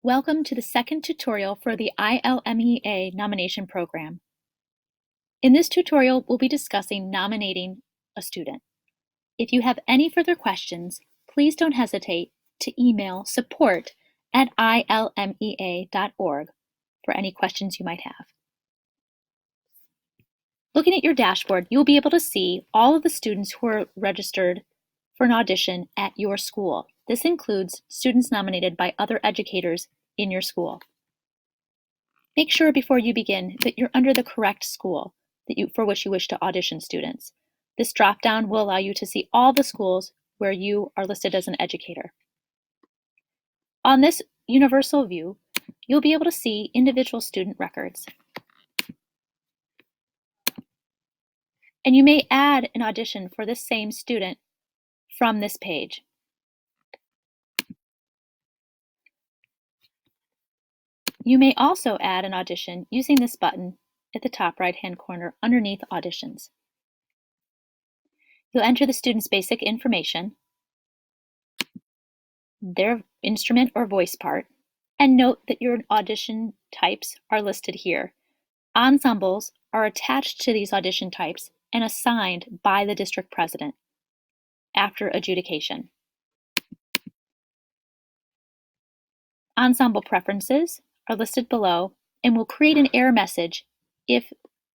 Welcome to the second tutorial for the ILMEA Nomination Program. In this tutorial, we'll be discussing nominating a student. If you have any further questions, please don't hesitate to email support@ilmea.org for any questions you might have. Looking at your dashboard, you'll be able to see all of the students who are registered for an audition at your school. This includes students nominated by other educators in your school. Make sure before you begin that you're under the correct school for which you wish to audition students. This drop-down will allow you to see all the schools where you are listed as an educator. On this universal view, you'll be able to see individual student records. And you may add an audition for this same student from this page. You may also add an audition using this button at the top right-hand corner underneath Auditions. You'll enter the student's basic information, their instrument or voice part, and note that your audition types are listed here. Ensembles are attached to these audition types and assigned by the district president after adjudication. Ensemble preferences are listed below and will create an error message if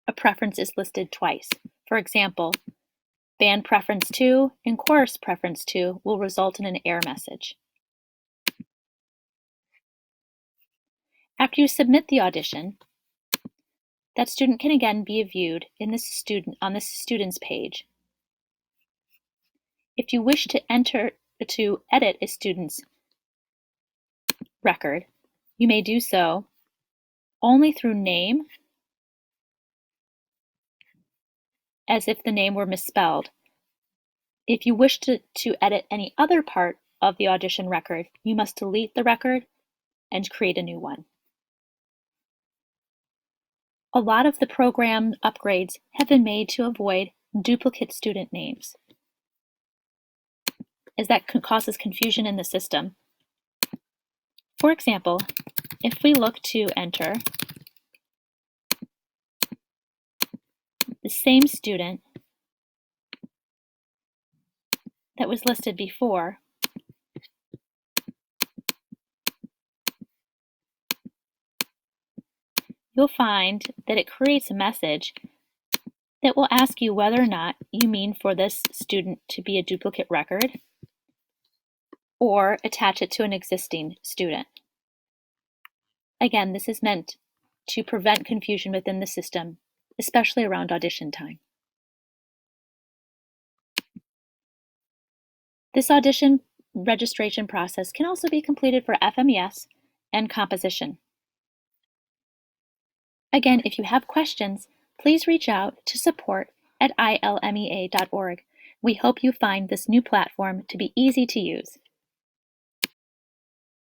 a preference is listed twice. For example, band preference 2 and chorus preference 2 will result in an error message. After you submit the audition, that student can again be viewed on this student's page. If you wish to edit a student's record, you may do so only through name, as if the name were misspelled. If you wish to edit any other part of the audition record, you must delete the record and create a new one. A lot of the program upgrades have been made to avoid duplicate student names, as that causes confusion in the system. For example, if we look to enter the same student that was listed before, you'll find that it creates a message that will ask you whether or not you mean for this student to be a duplicate record or attach it to an existing student. Again, this is meant to prevent confusion within the system, especially around audition time. This audition registration process can also be completed for FMES and composition. Again, if you have questions, please reach out to support@ilmea.org. We hope you find this new platform to be easy to use.